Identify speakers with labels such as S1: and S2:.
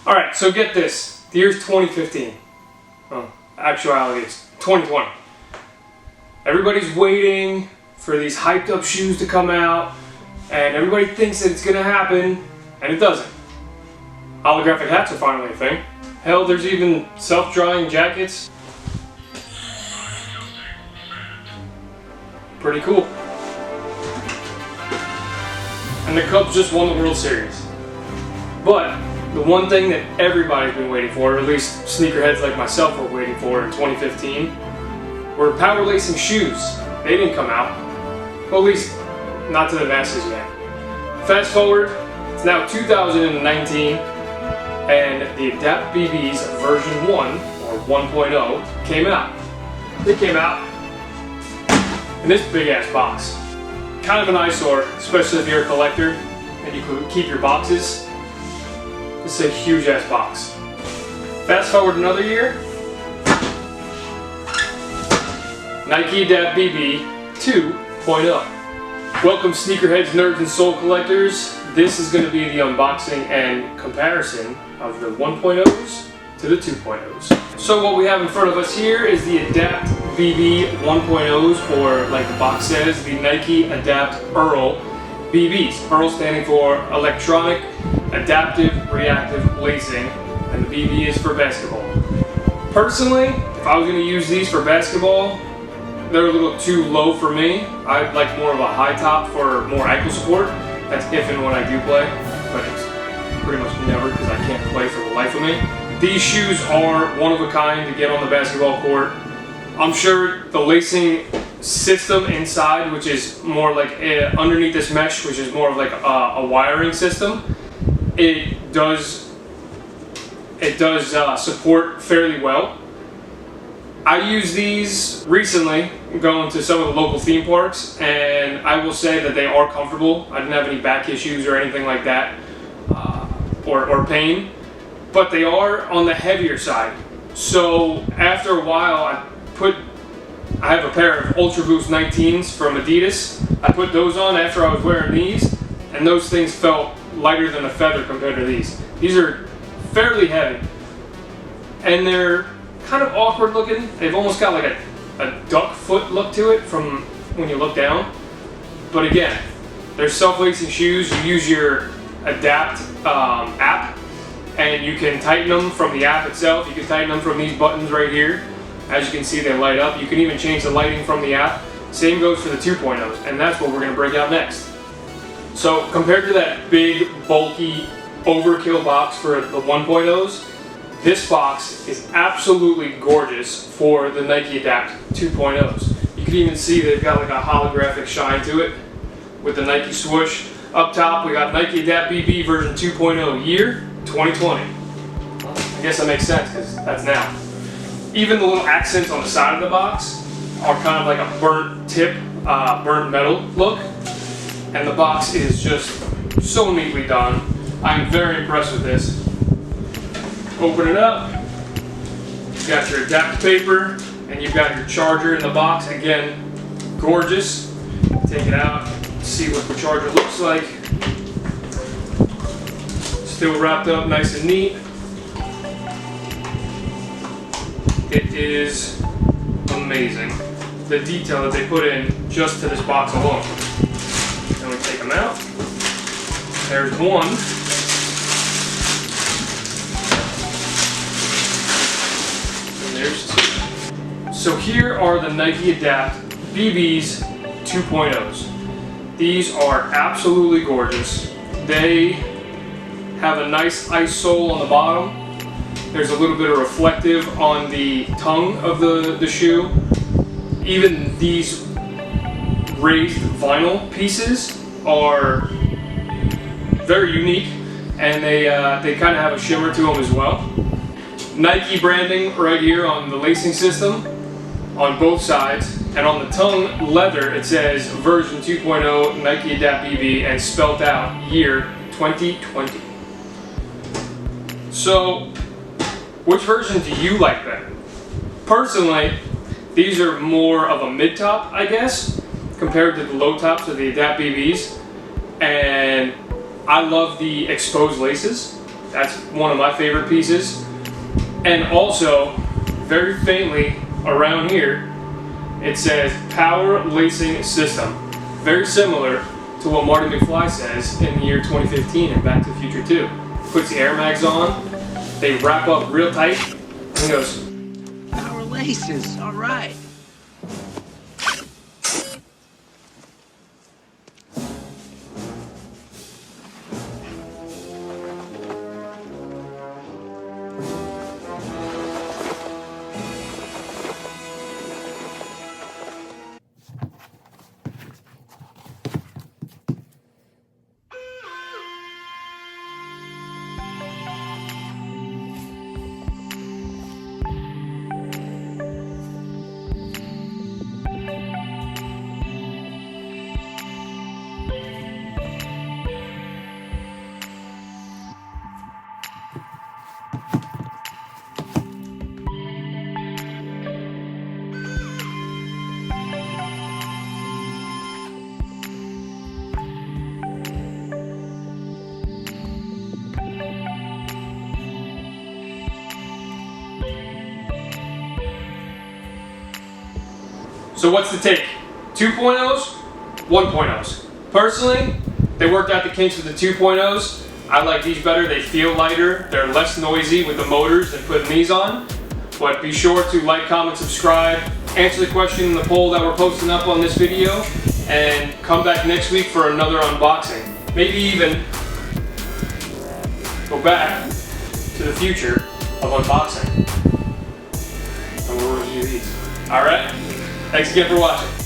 S1: Alright, so get this. The year's 2015. Well, actuality, it's 2020. Everybody's waiting for these hyped up shoes to come out, and everybody thinks that it's gonna happen, and it doesn't. Holographic hats are finally a thing. Hell, there's even self-drying jackets. Pretty cool. And the Cubs just won the World Series. But the one thing that everybody's been waiting for, or at least sneakerheads like myself were waiting for in 2015, were power lacing shoes. They didn't come out. Well, at least not to the masses yet. Fast forward, it's now 2019, and the Adapt BBs version 1, or 1.0, came out. They came out in this big ass box. Kind of an eyesore, especially if you're a collector and you could keep your boxes. This is a huge ass box. Fast forward another year, Nike Adapt BB 2.0. Welcome sneakerheads, nerds, and soul collectors. This is going to be the unboxing and comparison of the 1.0s to the 2.0s. So what we have in front of us here is the Adapt BB 1.0s, or like the box says, the Nike Adapt Earl BBs. Earl standing for Electronic Adaptive Reactive Lacing, and the BB is for basketball. Personally, if I was going to use these for basketball, they're a little too low for me. I'd like more of a high top for more ankle support. That's if and when I do play, but it's pretty much never because I can't play for the life of me. These shoes are one of a kind to get on the basketball court. I'm sure the lacing system inside, which is more like underneath this mesh, which is more of like a wiring system, it does support fairly well. I use these recently going to some of the local theme parks, and I will say that they are comfortable. I didn't have any back issues or anything like that, or pain, but they are on the heavier side. So after a while, I have a pair of Ultra Boost 19s from Adidas. I put those on after I was wearing these, and those things felt lighter than a feather compared to these. These are fairly heavy, and they're kind of awkward looking. They've almost got like a duck foot look to it from when you look down. But again, they're self-lacing shoes. You use your Adapt app, and you can tighten them from the app itself. You can tighten them from these buttons right here. As you can see, they light up. You can even change the lighting from the app. Same goes for the 2.0s, and that's what we're going to break out next. So compared to that big, bulky, overkill box for the 1.0s, this box is absolutely gorgeous for the Nike Adapt 2.0s. You can even see they've got like a holographic shine to it with the Nike swoosh. Up top, we got Nike Adapt BB version 2.0, year 2020. I guess that makes sense because that's now. Even the little accents on the side of the box are kind of like a burnt tip, burnt metal look. And the box is just so neatly done. I'm very impressed with this. Open it up. You've got your Adapt paper, and you've got your charger in the box. Again, gorgeous. Take it out, see what the charger looks like. Still wrapped up nice and neat. It is amazing, the detail that they put in just to this box alone. Then we take them out. There's one. And there's two. So here are the Nike Adapt BBs 2.0s. These are absolutely gorgeous. They have a nice ice sole on the bottom. There's a little bit of reflective on the tongue of the shoe. Even these raised vinyl pieces are very unique, and they kind of have a shimmer to them as well. Nike branding right here on the lacing system on both sides, and on the tongue leather it says version 2.0 Nike Adapt BB and spelt out year 2020. So which version do you like better? Personally, these are more of a mid-top, I guess, compared to the low tops of the Adapt BBs. And I love the exposed laces. That's one of my favorite pieces. And also, very faintly around here, it says Power Lacing System. Very similar to what Marty McFly says in the year 2015 in Back to the Future 2. Puts the air mags on, they wrap up real tight, and he goes,
S2: Power laces, all right.
S1: so what's the take? 2.0s, 1.0s. Personally, they worked out the kinks with the 2.0s. I like these better. They feel lighter. They're less noisy with the motors than putting these on. But be sure to like, comment, subscribe, answer the question in the poll that we're posting up on this video, and come back next week for another unboxing. Maybe even go back to the future of unboxing. And we'll review these. Alright? Thanks again for watching.